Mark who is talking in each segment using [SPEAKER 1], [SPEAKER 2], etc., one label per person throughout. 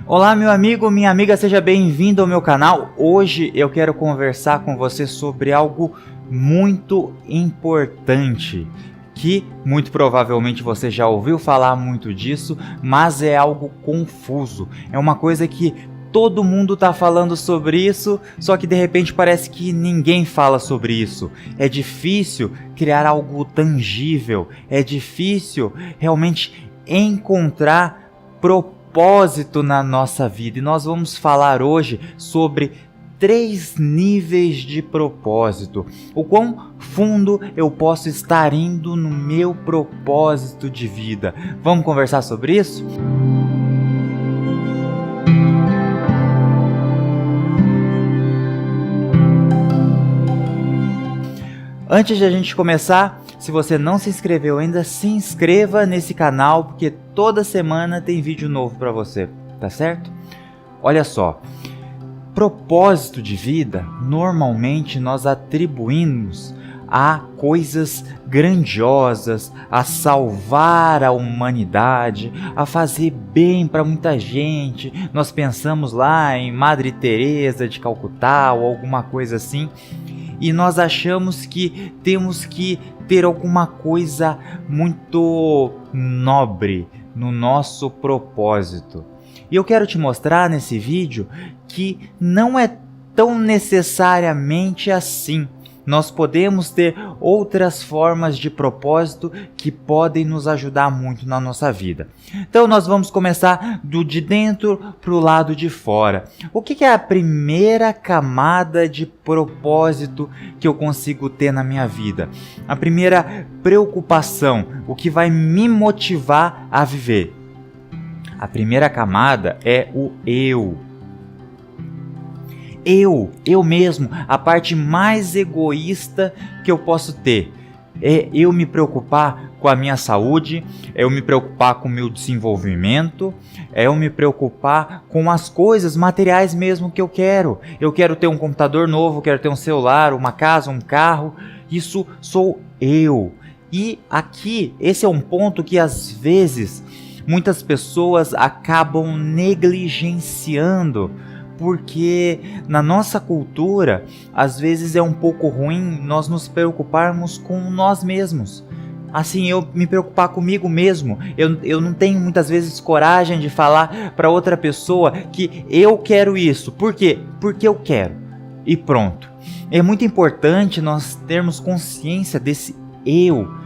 [SPEAKER 1] Olá, meu amigo, minha amiga, seja bem-vindo ao meu canal. Hoje eu quero conversar com você sobre algo muito importante, que muito provavelmente você já ouviu falar muito disso, mas é algo confuso. É uma coisa que todo mundo está falando sobre isso, só que de repente parece que ninguém fala sobre isso. É difícil criar algo tangível, é difícil realmente encontrar propósito na nossa vida. E nós vamos falar hoje sobre 3 níveis de propósito. O quão fundo eu posso estar indo no meu propósito de vida. Vamos conversar sobre isso? Antes de a gente começar, se você não se inscreveu ainda, se inscreva nesse canal, porque toda semana tem vídeo novo para você, tá certo? Olha só, propósito de vida, normalmente nós atribuímos a coisas grandiosas, a salvar a humanidade, a fazer bem para muita gente. Nós pensamos lá em Madre Teresa de Calcutá ou alguma coisa assim, e nós achamos que temos que ter alguma coisa muito nobre no nosso propósito. E eu quero te mostrar nesse vídeo que não é tão necessariamente assim. Nós podemos ter outras formas de propósito que podem nos ajudar muito na nossa vida. Então nós vamos começar de dentro para o lado de fora. O que é a primeira camada de propósito que eu consigo ter na minha vida? A primeira preocupação, o que vai me motivar a viver. A primeira camada é o eu. Eu mesmo, a parte mais egoísta que eu posso ter. É eu me preocupar com a minha saúde, é eu me preocupar com o meu desenvolvimento, é eu me preocupar com as coisas materiais mesmo que eu quero. Eu quero ter um computador novo, quero ter um celular, uma casa, um carro. Isso sou eu. E aqui, esse é um ponto que às vezes muitas pessoas acabam negligenciando, porque na nossa cultura, às vezes é um pouco ruim nós nos preocuparmos com nós mesmos. Assim, eu me preocupar comigo mesmo. Eu não tenho muitas vezes coragem de falar para outra pessoa que eu quero isso. Por quê? Porque eu quero. E pronto. É muito importante nós termos consciência desse eu.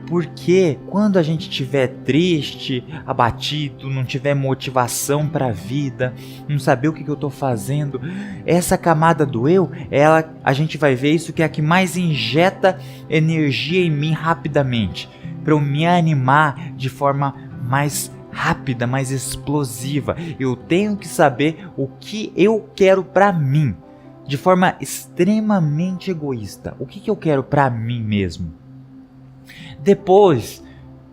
[SPEAKER 1] Porque quando a gente estiver triste, abatido, não tiver motivação para a vida, não saber o que eu estou fazendo, essa camada do eu, a gente vai ver isso que é a que mais injeta energia em mim rapidamente, para eu me animar de forma mais rápida, mais explosiva. Eu tenho que saber o que eu quero para mim, de forma extremamente egoísta. O que eu quero para mim mesmo? Depois,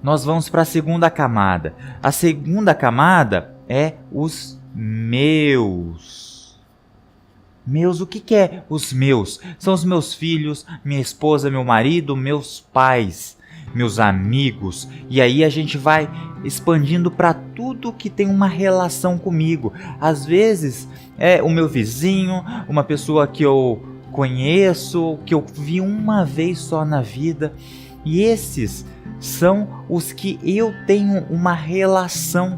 [SPEAKER 1] nós vamos para a segunda camada. A segunda camada é os meus. Meus, o que é os meus? São os meus filhos, minha esposa, meu marido, meus pais, meus amigos. E aí a gente vai expandindo para tudo que tem uma relação comigo. Às vezes é o meu vizinho, uma pessoa que eu conheço, que eu vi uma vez só na vida. E esses são os que eu tenho uma relação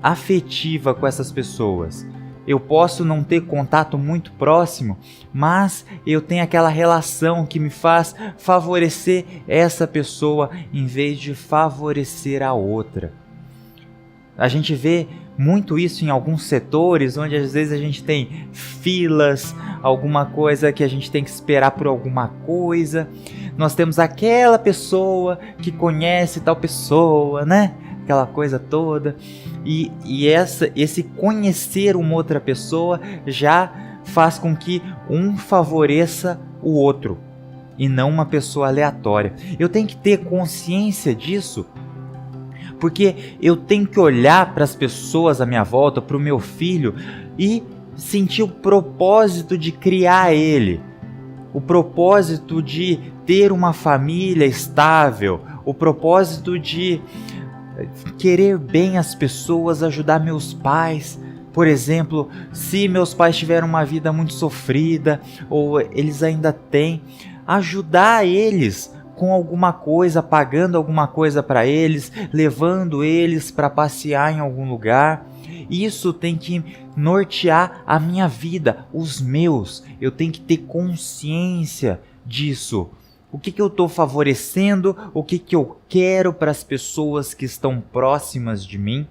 [SPEAKER 1] afetiva com essas pessoas. Eu posso não ter contato muito próximo, mas eu tenho aquela relação que me faz favorecer essa pessoa em vez de favorecer a outra. A gente vê muito isso em alguns setores, onde às vezes a gente tem filas, alguma coisa que a gente tem que esperar por alguma coisa. Nós temos aquela pessoa que conhece tal pessoa, né? Aquela coisa toda. E esse conhecer uma outra pessoa já faz com que um favoreça o outro, e não uma pessoa aleatória. Eu tenho que ter consciência disso, porque eu tenho que olhar para as pessoas à minha volta, para o meu filho, e sentir o propósito de criar ele, o propósito de ter uma família estável, o propósito de querer bem as pessoas, ajudar meus pais. Por exemplo, se meus pais tiveram uma vida muito sofrida, ou eles ainda têm, ajudar eles com alguma coisa, pagando alguma coisa para eles, levando eles para passear em algum lugar. Isso tem que nortear a minha vida, os meus. Eu tenho que ter consciência disso. O que eu estou favorecendo? O que eu quero para as pessoas que estão próximas de mim?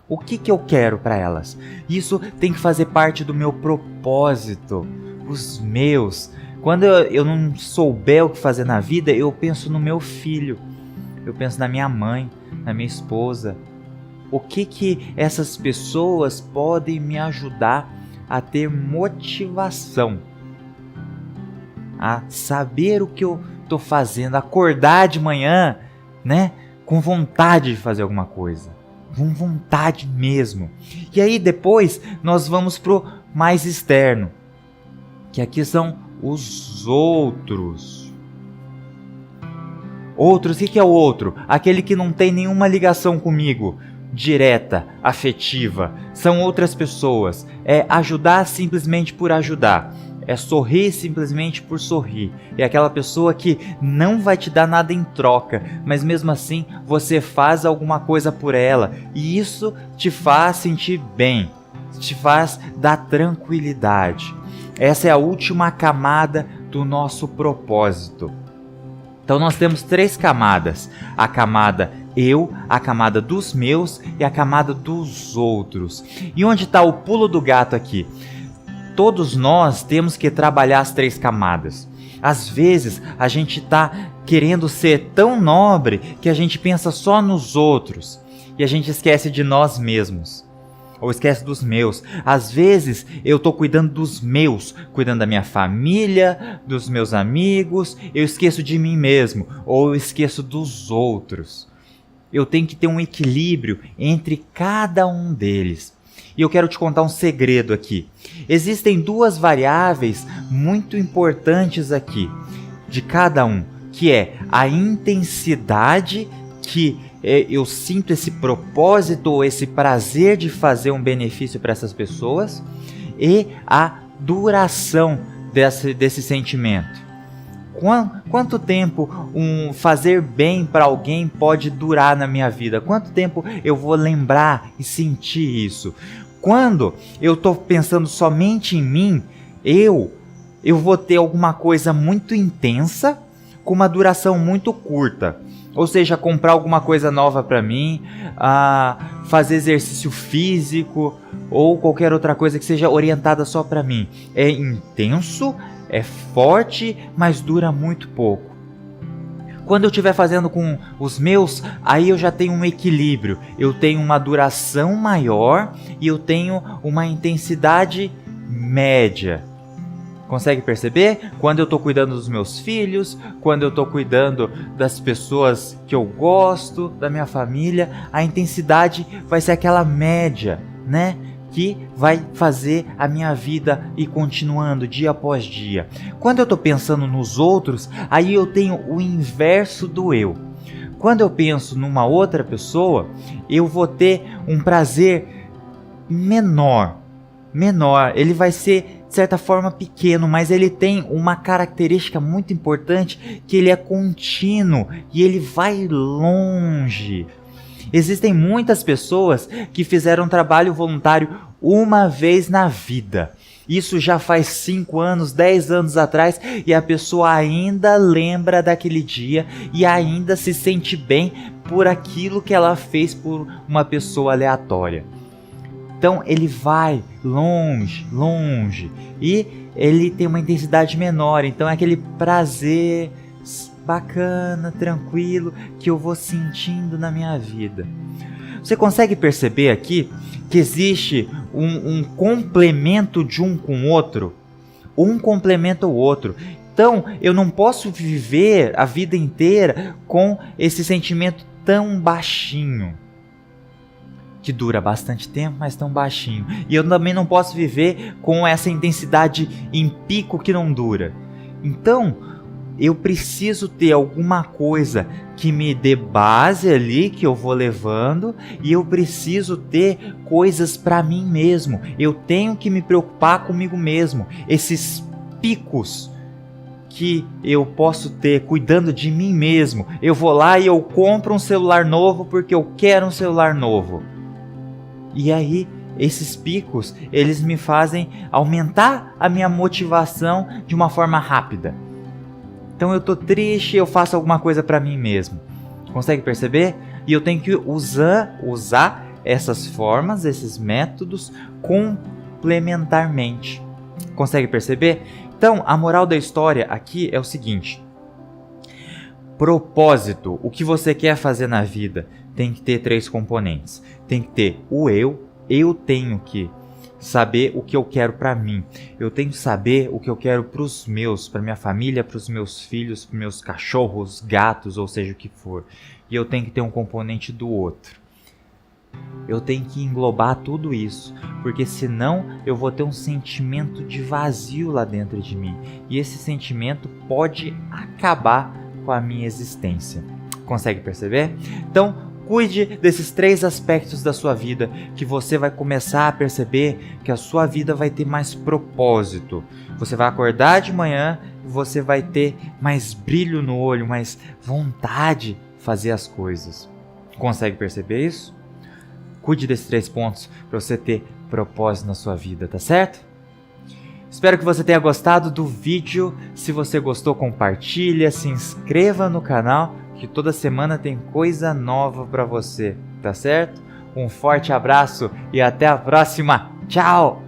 [SPEAKER 1] O que eu quero para elas? Isso tem que fazer parte do meu propósito, os meus. Quando eu não souber o que fazer na vida, eu penso no meu filho, eu penso na minha mãe, na minha esposa. O que essas pessoas podem me ajudar a ter motivação, a saber o que eu estou fazendo, acordar de manhã, né, com vontade de fazer alguma coisa, com vontade mesmo. E aí depois nós vamos pro mais externo, que aqui são os outros. Outros, o que é o outro? Aquele que não tem nenhuma ligação comigo, direta, afetiva. São outras pessoas. É ajudar simplesmente por ajudar. É sorrir simplesmente por sorrir. É aquela pessoa que não vai te dar nada em troca, mas mesmo assim você faz alguma coisa por ela. E isso te faz sentir bem, te faz dar tranquilidade. Essa é a última camada do nosso propósito. Então nós temos 3 camadas. A camada eu, a camada dos meus e a camada dos outros. E onde está o pulo do gato aqui? Todos nós temos que trabalhar as 3 camadas. Às vezes a gente está querendo ser tão nobre que a gente pensa só nos outros e a gente esquece de nós mesmos. Ou esquece dos meus. Às vezes eu estou cuidando dos meus, cuidando da minha família, dos meus amigos, eu esqueço de mim mesmo, ou eu esqueço dos outros. Eu tenho que ter um equilíbrio entre cada um deles. E eu quero te contar um segredo aqui. Existem 2 variáveis muito importantes aqui, de cada um, que é a intensidade que eu sinto esse propósito ou esse prazer de fazer um benefício para essas pessoas e a duração desse sentimento. Quanto tempo fazer bem para alguém pode durar na minha vida? Quanto tempo eu vou lembrar e sentir isso? Quando eu estou pensando somente em mim, eu vou ter alguma coisa muito intensa com uma duração muito curta. Ou seja, comprar alguma coisa nova para mim, fazer exercício físico ou qualquer outra coisa que seja orientada só para mim. É intenso, é forte, mas dura muito pouco. Quando eu estiver fazendo com os meus, aí eu já tenho um equilíbrio. Eu tenho uma duração maior e eu tenho uma intensidade média. Consegue perceber? Quando eu estou cuidando dos meus filhos, quando eu estou cuidando das pessoas que eu gosto, da minha família, a intensidade vai ser aquela média, né? Que vai fazer a minha vida ir continuando dia após dia. Quando eu estou pensando nos outros, aí eu tenho o inverso do eu. Quando eu penso numa outra pessoa, eu vou ter um prazer menor. Ele vai ser de certa forma pequeno, mas ele tem uma característica muito importante, que ele é contínuo e ele vai longe. Existem muitas pessoas que fizeram trabalho voluntário uma vez na vida. Isso já faz 5 anos, 10 anos atrás, e a pessoa ainda lembra daquele dia e ainda se sente bem por aquilo que ela fez por uma pessoa aleatória. Então ele vai longe, e ele tem uma intensidade menor, então é aquele prazer bacana, tranquilo, que eu vou sentindo na minha vida. Você consegue perceber aqui que existe um complemento de um com o outro? Um complementa o outro. Então eu não posso viver a vida inteira com esse sentimento tão baixinho, que dura bastante tempo, mas tão baixinho. E eu também não posso viver com essa intensidade em pico que não dura. Então, eu preciso ter alguma coisa que me dê base ali, que eu vou levando, e eu preciso ter coisas para mim mesmo. Eu tenho que me preocupar comigo mesmo. Esses picos que eu posso ter cuidando de mim mesmo. Eu vou lá e eu compro um celular novo porque eu quero um celular novo. E aí, esses picos, eles me fazem aumentar a minha motivação de uma forma rápida. Então eu tô triste, eu faço alguma coisa para mim mesmo. Consegue perceber? E eu tenho que usar essas formas, esses métodos complementarmente. Consegue perceber? Então, a moral da história aqui é o seguinte: propósito, o que você quer fazer na vida, tem que ter 3 componentes. Tem que ter o eu tenho que saber o que eu quero para mim. Eu tenho que saber o que eu quero para os meus, para minha família, para os meus filhos, para meus cachorros, gatos, ou seja o que for. E eu tenho que ter um componente do outro. Eu tenho que englobar tudo isso, porque senão eu vou ter um sentimento de vazio lá dentro de mim. E esse sentimento pode acabar com a minha existência. Consegue perceber? Então, cuide desses 3 aspectos da sua vida, que você vai começar a perceber que a sua vida vai ter mais propósito. Você vai acordar de manhã e você vai ter mais brilho no olho, mais vontade de fazer as coisas. Consegue perceber isso? Cuide desses 3 pontos para você ter propósito na sua vida, tá certo? Espero que você tenha gostado do vídeo. Se você gostou, compartilha, se inscreva no canal, que toda semana tem coisa nova para você, tá certo? Um forte abraço e até a próxima. Tchau!